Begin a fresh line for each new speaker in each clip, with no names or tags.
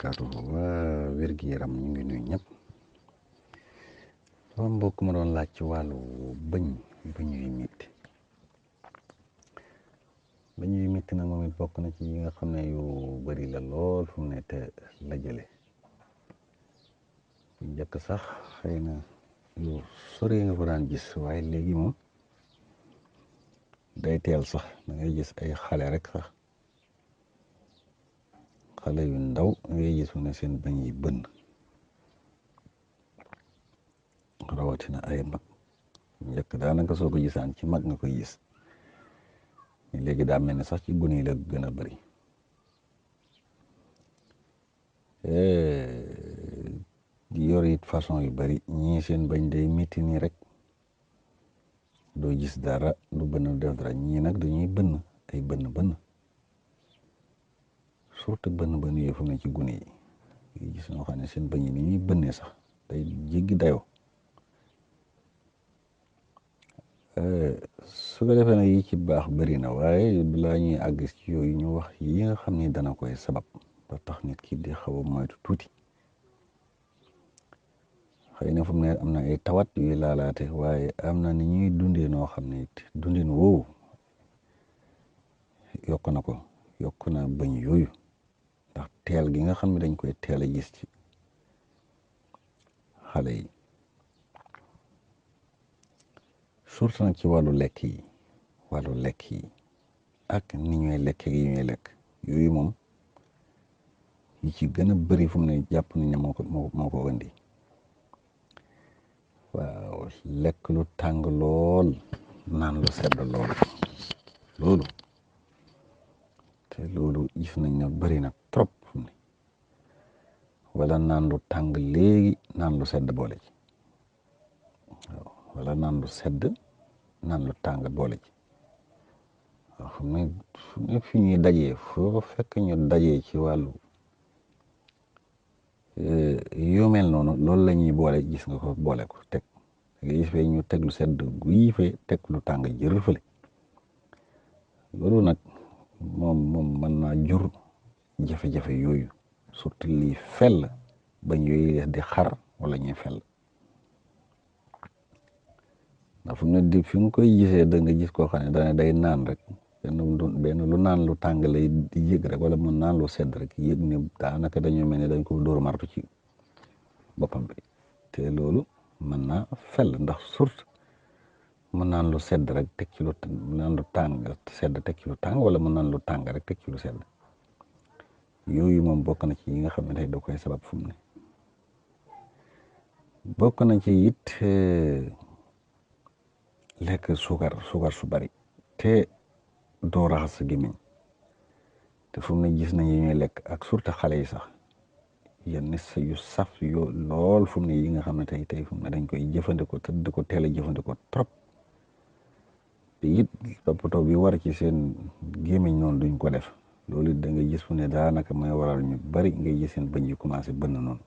barakaatuhu waa wér-gi-yaram ñu ngi nuyu ñëpp sama mbokk ma doon laaj ci wàllu bëñ yu métti nag moom it bokk na ci yi nga xam ne yu bari la lool fu mu ne te la jële bu njëkk sax xëy na lu sore nga ko daan gis waaye léegi moom day teel sax da ngay gis ay xale rek sax xale yu ndaw ngay gis fu ne seen bëñ yi bënn rawatina ay mag njëkk daanaka soo ko gisaan ci mag nga koy gis léegi daa mel ne sax ci gune yi la gën a bëri yor it façon yu bëri ñii seen bañ day métti nii rek doo gis dara du bënn def dara ñii nag dañuy bënn ay bënn surtout bënn yi fu ne ci gune yi gis ñoo xam ne seen bañ yi ni ñuy bënnee sax day jéggi dayoo su ko defee nag yi ci baax bëri na waaye balaa ñuy àgg ci yooyu ñu wax yi nga xam ni dana koy sabab ba tax nit ki di xaw a moytu tuuti xëy na fu mu ne am na ay tawat yuy laalaate waaye am na ni ñuy dundee noo xam ne it dundin woowu yokk na bëñ yooyu ndax teel gi nga xam ne dañ koy teel a gis ci xale yi surtout nag ci wàllu lekk yi ak ni ñuy lekk yi ñuy lekk yooyu moom yi ci gën a bëri fu mu ne jàpp nañ ne moo ko indi waaw lekk lu tàng lool naan lu sedd loolu gis nañ ne bëri na trop fu mu ne wala naan lu tàng léegi naan lu sedd boole ci waaw wala naan lu sedd naan lu tàng boole ci waaw fu mu fi ñuy dajee foo fekk ñu dajee ci wàllu yu mel noonu loolu la ñuy boole gis nga ko boole ko teg nga gis fee ñu teg lu sedd guy fee teg lu tàng jër fële loolu nag moom mën naa jur jafe-jafe yooyu surtout lii fell bañ yooyu di xar wala ñuy fell ndax fu mu ne fi nga koy gisee da nga gis koo xam ne dana day naan rek benn lu naan lu tàng lay di yëg rek wala mu naan lu sedd rek yëg ne daanaka dañoo mel ne dañ ko dóor martu ci boppam bi te loolu mën naa fell ndax surtout mu naan lu sedd rek teg ci lu naan lu tàng sedd teg ci lu tàng wala mu naan lu tàng rek teg ci lu sedd yooyu moom bokk na ci yi nga xam ne tey da koy sabab fu mu ne bokk na ci it lekk suukar su bari te doo raxas sa gémmiñ te fu mu ne gis nañ yi ñuy lekk ak surtout xale yi sax yenn sa yu saf yoo lool fu mu ne yi nga xam ne tey fu mu ne dañ koy jëfandikoo te di ko teel a jëfandikoo trop te it toppatoo bi war ci seen gémmiñ noonu duñ ko def loolu it da nga gis fu ne daanaka may waral ñu bari ngay gis seen bëñ yi commencé bënn noonu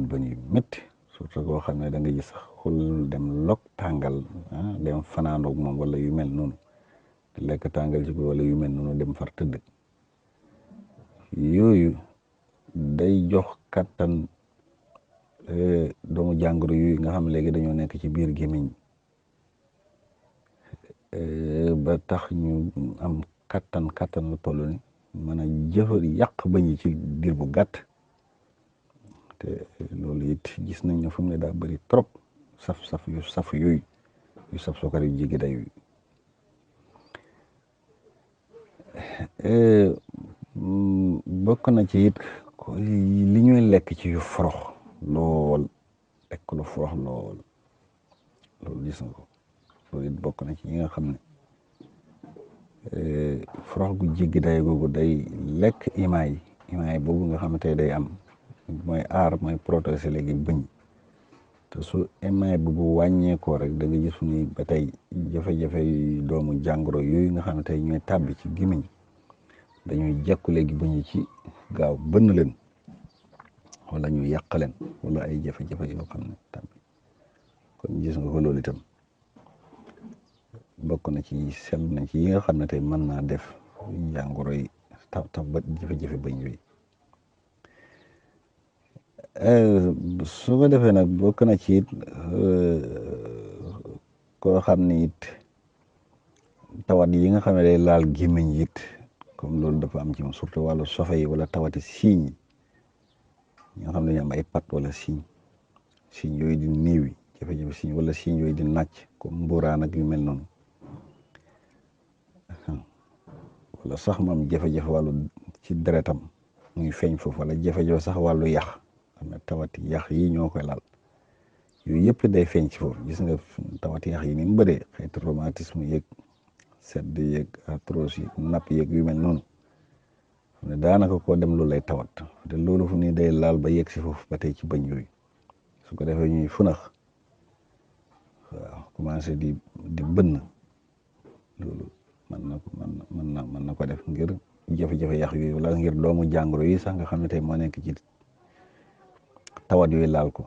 bën yu métti surtout koo xam ne da nga gis sax xul dem lok tàngal dem fanaanoog moom wala yu mel noonu te lekk tàngal ci ko wala yu mel noonu dem far tëdd yooyu day jox kattan doomu jàngoro yooyu nga xam léegi dañoo nekk ci biir gémmiñ ba tax ñu am kattan lu toll ni mën a yàq bañ yi ci diir bu gàtt te loolu it gis nañ ne fu mu ne daa bëri trop saf yooyu yu saf sukar yu jéggi day yooyu bokk na ci it li ñuy lekk ci yu forox lool lekk lu forox lool loolu gis nga ko loolu it bokk na ci yi nga xam ne forox gu jéggi day googu day lekk imaay boobu nga xam ne tey day am mooy protéger léegi bëñ te su imaay boobu wàññeekoo rek da nga gis ni ba tey jafe-jafe yu doomu jàngoro yooyu nga xam ne tey ñooy tàbbi ci gémmiñ dañuy jekku léegi bëñ yi ci gaaw bënn leen wala ñu yàq leen wala ay jafe-jafe yoo xam ne tàbbi kon gis nga ko loolu itam bokk na ci sell na ci yi nga xam ne tey mën naa def jàngoro yi taw ba jafe-jafe bëñ yooyu su ko defee nag bokk na ci it koo xam ni it tawat yi nga xam ne day laal gémmiñ it comme loolu dafa am ci moom surtout wàllu sofe yi wala tawati siiñ yi nga xam ne dañu am ay pat wala siiñ yooyu di néewi jafe-jafe siiñ wala siiñ yooyu di nàcc comme mburaan ak yu mel noonu wala sax moom jafe-jafe wàllu ci deretam muy feeñ foofu wala jafe-jafe sax wàllu yax xam ne tawati yax yi ñoo koy laal yooyu yëpp day feeñ ci foofu gis nga tawati yax yi ni mu bëree xeetu rhumatisme yeeg sedd yeeg arthrose yi napp yeeg yu mel noonu xam ne daanaka koo dem loolu lay tawat te loolu fu ni day laal ba yegg si foofu ba tey ci bëñ yooyu su ko defee ñuy funax waaw commencé di bënn loolu mën na ko def ngir jafe-jafe yax yooyu wala ngir doomu jàngoro yi sax nga xam ne tey moo nekk ci tawat yooyu laal ko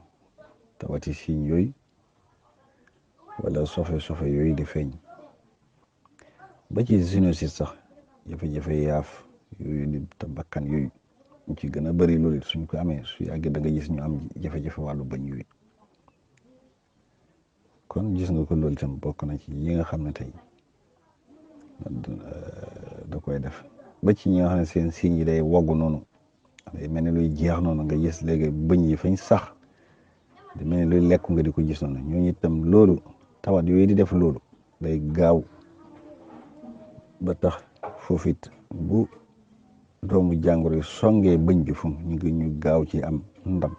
tawati siiñ yooyu wala sofe yooyu di feeñ ba ci sinusite sax jafe-jafe yaaf yooyu di bakkan yooyu ñu ci gën a bëri loolu suñ ko amee su yàggee da nga gis ñu am jafe-jafe wàllu bëñ yooyu kon gis nga ko loolu itam bokk na ci yi nga xam ne tey da koy def ba ci ñi nga xam ne seen siiñ yi day woggu noonu day mel ni luy jeex noonu nga gis léegi bëñ yi fañ sax di mel ni luy lekku nga di ko gis noonu ñooñu itam loolu tawat yooyu di def loolu day gaaw ba tax foofu it bu doomu jàngoro yi songee bëñ bi fu ñu gaaw ci am ndam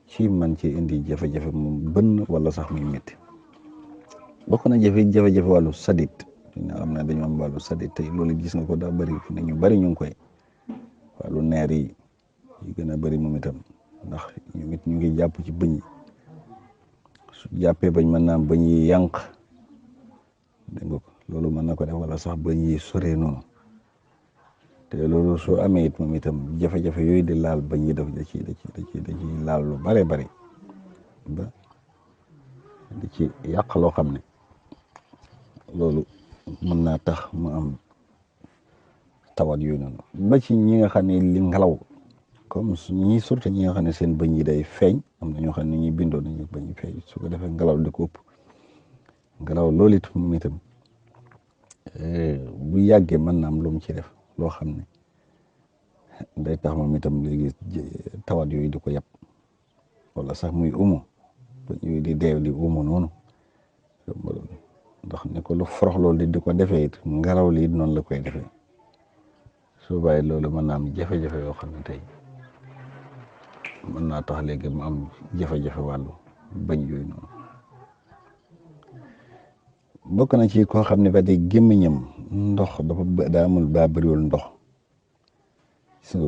ci man ci indi jafe-jafe moom bënn wala sax muy métti bokk na jafe-jafe wàllu sadit nga xam ne dañoo am wàllu sadit tey loolu gis nga ko daa bëri fu ne ñu bëri ñu ngi koy wàllu neer yi gën a bëri moom itam ndax ñu ngi jàpp ci bëñ yi su jàppee bañ mën naa bëñ yi yànq dégg nga ko loolu mën na ko def wala sax bëñ yi soree noonu te loolu soo amee it moom itam jafe-jafe yooyu di laal bëñ yi daf da ci laal lu bare bari ba di ci yàq loo xam ne loolu mën naa tax mu am tawat yooyu noonu ba ci ñi nga xam ne li ngelaw comme ñii surtout ñi nga xam ne seen bëñ yi day feeñ am na ñoo xam ne ñi bindoo nañu bëñ yi feeñ su ko defee ngelaw di ko ëpp ngelaw loolu it moom itam bu yàggee mën na am lu mu ci def loo xam ne day tax moom itam léegi tawat yooyu di ko yàpp wala sax muy umu bëñ yooyu di deew di umu noonu ndax ne ko lu forox loolu di ko defee it ngelaw li it noonu la koy defee su bàyyi loolu mën naa am jafe-jafe yoo xam ne tey mën naa tax léegi mu am jafe-jafe wàllu bëñ yooyu noonu bokk na ci koo xam ne ba tey gémmiñam ndox daa amul daa bëriwul ndox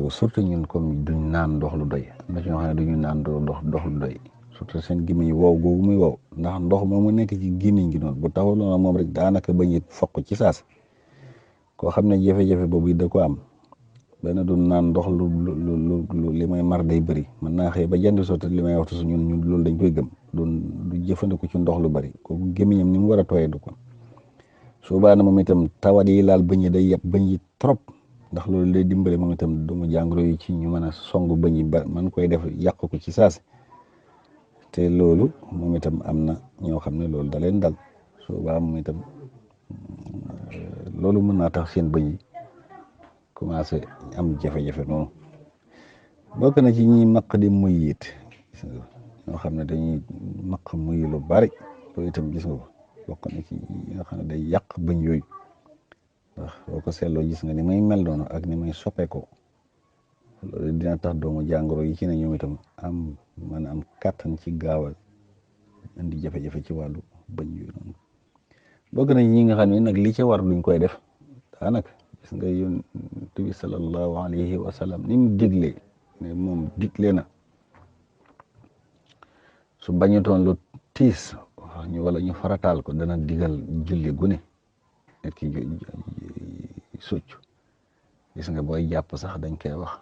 surtout ñun comme duñ naan ndox lu doy na ci ñoo xam ne duñu naan ndox lu doy surtout seen gémmiñ wow googu muy wow ndax ndox moomu nekk ci gémmiñ gi noonu bu taxawaloon moom rek daanaka bañ it fokk ci saas koo xam ne jafe-jafe boobu da ko am benn du naan ndox lu li may mar day bëri mën naa xëy ba jant sotti li may waxtu su ñun loolu dañ koy gëm du jëfandiku ci ndox lu bëri kooku gémmiñam ni mu war a tooyee du ko su baa na moom itam tawat yi laal bëñ yi day yeb bëñ yi trop ndax loolu day dimbale moom itam doomu jàngoro yi ci ñu mën a song bëñ yi ba man koy def yàq ko ci saasi te loolu moom itam am na ñoo xam ne loolu da leen dal su baa moom itam loolu mën naa tax seen bëñ yi commencé am jafe-jafe noonu bokk na ci ñi maq di muy it ñoo xam ne dañuy maq muy lu bari loolu itam gis nga ko bokk na ci yi nga xam ne day yàq bëñ yooyu ndax boo ko seetloo gis nga ni may mel noonu ak ni may soppeekoo loolu dina tax doomu jàngoro yi ci ne ñoom itam mën a am kàttan ci gaawal indi jafe-jafe ci wàllu bëñ yooyu noonu bokk na ñi nga xam ne nag li ci war luñ koy def daanaka gis nga yonent bi sallallahu alayhi wa sallam ni mu diglee ne moom digle na su bañutoon lu tiis wala ñu farataal ko dana digal julli gune nit ki socc gis nga booy jàpp sax dañ koy wax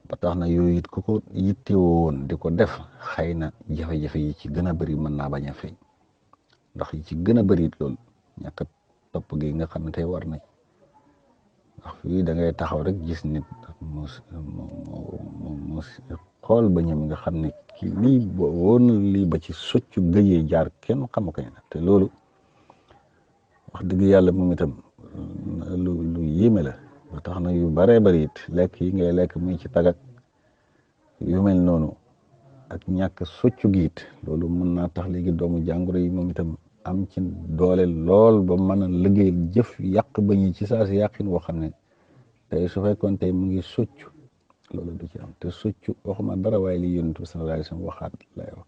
ba tax na yooyu it ku ko yittewoo woon di ko def xëy na jafe-jafe yi ci gën a bëri mën naa bañ a feeñ ndax yi ci gën a bëri it loolu ñàkk topp gi nga xam ne tey war nañ ndax fii da ngay taxaw rek gis nit mu xool ba ñam nga xam ne kii lii wóor na lii ba ci soccu gëjee jaar kenn xamu kañ na te loolu wax dëgg yàlla moom itam lu yéeme la ba tax na yu baree bari it lekk yi ngay lekk muy ci tagak yu mel noonu ak ñàkk soccu giit loolu mën naa tax léegi doomu jàngoro yi moom itam am ci doole lool ba mën a liggéey jëf yàq ba ñi ci saa si yàqin woo xam ne tey su fekkoon tey mu ngi soccu loolu du ci am te soccu waxuma dara waaye li yonent bi sallallahu alayhi wa sallam waxaat lay wax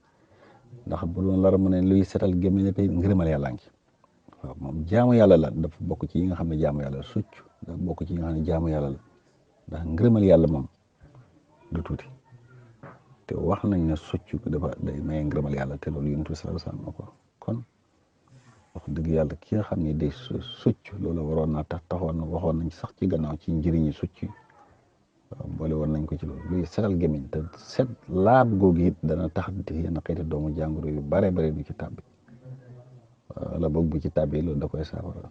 ndax bu doon lara mu ne luy setal gémmiñ tey ngërëmal yàlla ngi waaw moom jaamu yàlla la dafa bokk ci yi nga xam ne jaamu yàlla la soccu dafa bokk ci yi nga xam ne jaamu yàlla la ndax ngërëmal yàlla moom du tuuti te wax nañ ne soccu dafa day maye ngërëmal yàlla te loolu yonent bi sallallahu alayhi wa sallam moo ko kon wax dëgg yàlla ki nga xam ne day soccu loolu waroon naa taxoon na waxoon nañ sax ci gannaaw ci njëriñi soccu waaw boole woon nañ ko ci loolu luy setal gémmiñ te set laab googu it dana tax yenn xeeti doomu jàngoro yu bare bare du ci tàbbi wala boog bu ci tàbbi loolu da koy saafara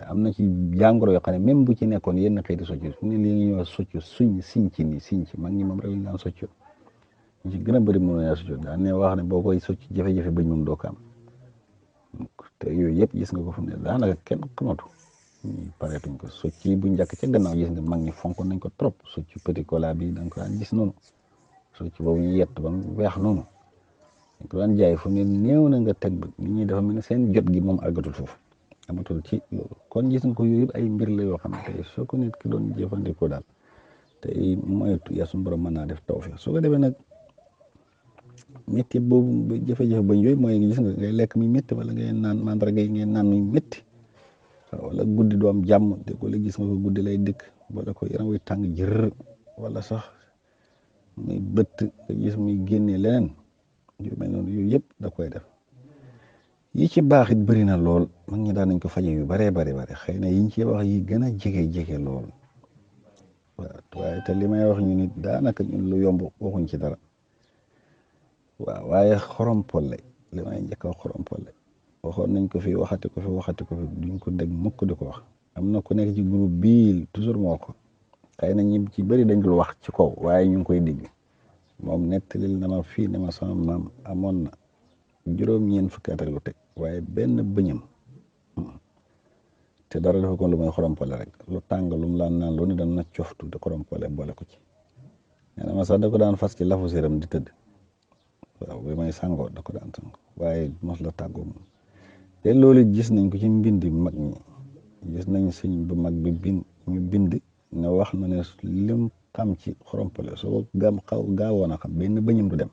am na ci jàngoro yoo xam ne même bu ci nekkoon yenn xeeti soccu su ne li ñuy wax soccu sinc mag ñi moom rek lañ daan soccu ñu ci gën a bëri mënoon yaa soccu daan ne wax ne boo koy soccu jafe-jafe bëñ moom doo ko am te yooyu yëpp gis nga ko fu ne daanaka kenn xamatu ñu pareetuñ ko socc yi bu njëkk ca gannaaw gis nga mag ñi fonk nañ ko trop socc petit cola bi da nga ko daan gis noonu socc boobu ñu yett ba mu weex noonu dañ ko daan jaay fu ne néew na nga teg ba nit ñi dafa mel ne seen jot gi moom àggatul foofu amatul ci loolu kon gis nga ko yooyu yëpp ay mbir la yoo xam ne tey soo ko nit ki doon jëfandikoo daal tey moytu yaa suñu borom mën naa def tawfeex soo ko defee nag métti boobu jafe-jafe bañ yooyu mooy gis nga ngay lekk mi métti wala ngay naan mandarga yi ngay naan mi métti wala guddi du am jàmm te ko la gis nga ko guddi lay dëkk wala ko yaram wuy tàng jër wala sax muy bëtt nga gis muy génnee leneen yu mel noonu yooyu yëpp da koy def yi ci baax it bëri na lool mag ñi daan nañ ko faje yu baree bari xëy na yiñ ci wax yi gën a jege lool waaye te li may wax ñu nit daanaka ñun lu yomb waxuñ ci dara waaw waaye xorompole li may njëkk a xorompole waxoon nañ ko fi waxati ko fi duñ ko dégg mukk di ko wax am na ku nekk ci groupe bii toujours moo ko xëy na ñi ci bëri dañ dul wax ci kaw waaye ñu ngi koy dégg moom nettalil na ma fii ne ma sama maam amoon na juróom-ñeent fukki at ak lu teg waaye benn bëñam te dara dafa ko lu may xorompole rek lu tàng lu mu laan naan lu ne daan na coftu te xorompole boole ko ci nee na ma sax da ko daan fas ci lafu séram di tëdd waaw bi may sangoo da ko daan sango waaye mos la tàggoo moom te loolu gis nañ ko ci mbindi mag ñi gis nañ sëñ bu mag bi ñu bind ne wax na ne lim xam ci xorompole soo gaawoon a xam benn bëñam du dem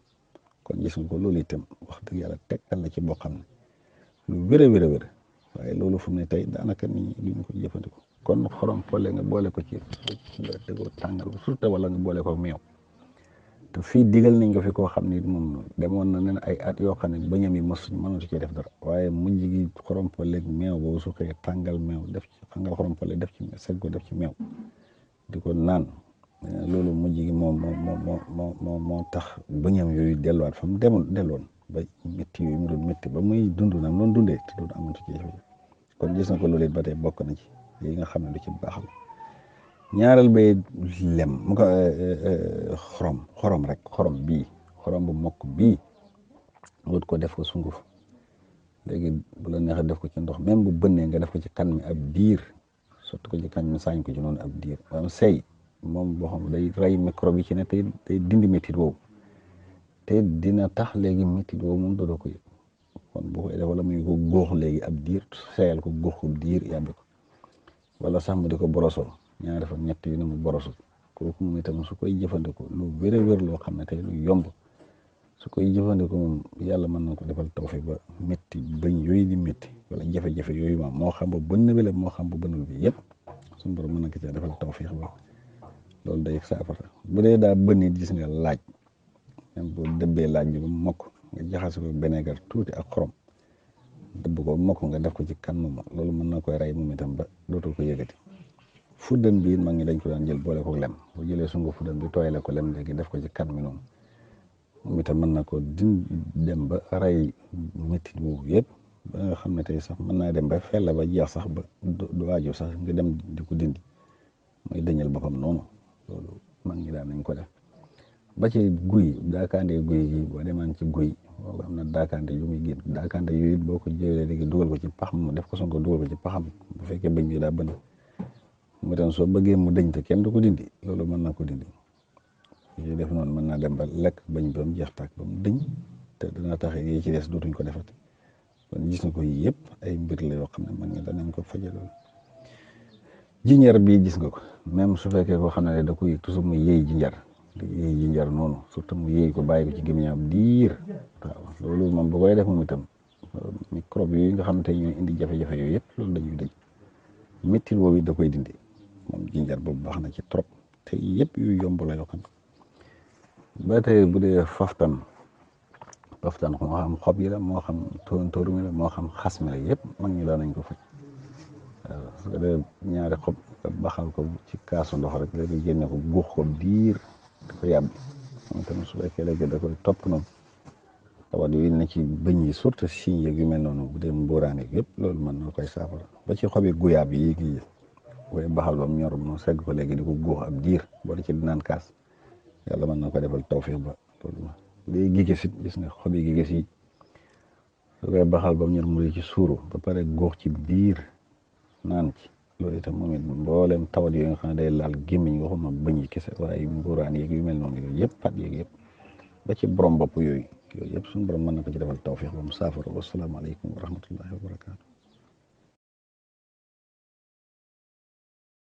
kon gis nga ko loolu itam wax dëgg yàlla tegtal la ci boo xam ne lu wér a wér waaye loolu fu mu ne tey daanaka nit ñi duñ ko jëfandikoo kon xorompole nga boole ko ci tegoo tàngal surtout wala nga boole ko meew te fii digal nañ ko fi koo xam ne moom demoon na ne ay at yoo xam ne bëñam yi mënatu cee def dara waaye mujj gi xorompole meew boobu su xëyee tàngal meew def ci tàngal xorompole def ci meew segg ko def ci meew di ko naan loolu mujj gi moo tax bëñam yooyu delluwaat fa mu delloon ba métti yooyu mu doon métti ba muy dund nag noonu dundee te doon amatu ci jafe-jafe kon gis na ko loolu it ba tey bokk na ci yi nga xam ne lu ci baax la ñaareel bay lem mu ko xorom bu mokk bii wut ko def ko sunguf léegi bu la neexee def ko ci ndox même bu bënnee nga def ko ci kan mi ab diir sotti ko ci kan mi saañ ko ci noonu ab diir am sey moom boo xam day rey microbe yi ci ne tey day dindi métit boobu te dina tax léegi métit boobu moom dootoo ko yëg kon bu koy def wala muy ko góox léegi ab diir seyal ko góox ko diir yàbbi ko wala sax mu di ko borosol ñaari fan ñett yu ne mu borosu kooku moom itam su koy jëfandikoo lu wér a wér loo xam ne tey lu yomb su koy jëfandikoo moom yàlla mën na ko defal tawfeex ba métti bëñ yooyu di métti wala jafe-jafe yooyu moom moo xam ba bënn bi la moo xam ba bënnul bi yëpp suñu borom mën na ko cee defal tawfeex ba loolu day saafara bu dee daa bënn gis nga laaj même bu dëbbee laaj bi ba mu mokk nga jaxase ko vinaigre tuuti ak xorom dëbb ko mokk nga def ko ci kan moom loolu mën na koy rey moom itam ba dootul ko yëgati fuddan bi mag ñi dañ ko daan jël boole ko lem boo jëlee sungu fuddan bi tooyale ko lem léegi def ko ci kan mi noonu moom itam mën na ko dem ba rey métti boobu yëpp ba nga xam ne tey sax mën naa dem ba fell ba jeex sax ba du waaju sax nga dem di ko dindi mooy dëñal boppam noonu loolu mag ñi daan nañ ko def ba ci guy daakaande guy gi boo demaan ci guy boobu am na daakaande yu muy génn daakaande yooyu boo ko jëlee léegi dugal ko ci paxam mu def ko sonko dugal ko ci paxam bu fekkee bëñ bi daa bënn mu tam soo bëggee mu dëñ te kenn du ko dindi loolu mën na ko dindi yi def noonu mën naa dem ba lekk bañ ba mu jeex tàkk ba mu dëñ te dana tax yi ci des dootuñ ko defati kon gis na ko yëpp ay mbir la yoo xam ne mag ñi danañ ko faje loolu jinjar bii gis nga ko même su fekkee koo xam ne da koy toujours mu yëy jinjar di yëy jinjar noonu surtout mu yëy ko bàyyi ko ci gémmiñam diir waaw loolu moom bu koy def moom itam microbe yooyu nga xam te ñooy indi jafe-jafe yooyu yëpp loolu dañuy dëj métti boobu da koy dindi moom jinjar boobu baax na ci trop te yëpp yu yomb la yoo xam ba tey bu dee paftan moo xam xob yi la moo xam tóor mi la moo xam xas mi la yëpp mag ñi daan nañ ko faj waaw su ko dee ñaari xob nga baxal ko ci kaasu ndox rek léegi génne ko guux ko biir da ko yàbbi moom tamit su fekkee léegi da koy topp noonu tawat yooyu ne ci bëñ yi surtout siñ yeeg yu mel noonu bu dee mbuuraan yeeg yëpp loolu mën na koy saafara ba ci xobi guyaab yi gi koy baxal ba mu ñor mu segg ko léegi di ko guux ab diir boo ci di naan kaas yàlla mën na ko defal tawfiix ba loolu day gigésit gis nga xobi gigés yi su koy baxal ba mu ñor mu ci suuru ba pare guux ci biir naan ci loolu itam moom it mboolem tawat yooyu nga xam ne day laal gémmiñ waxuma bëñ yi kese waaye mbuuraan yeeg yu mel noonu yooyu yëpp fat yeeg yëpp ba ci borom bopp yooyu yëpp suñu borom mën na ko ci defal tawfiix ba mu saafara wasalaamaaleykum wa rahmatullahi wa barakaatu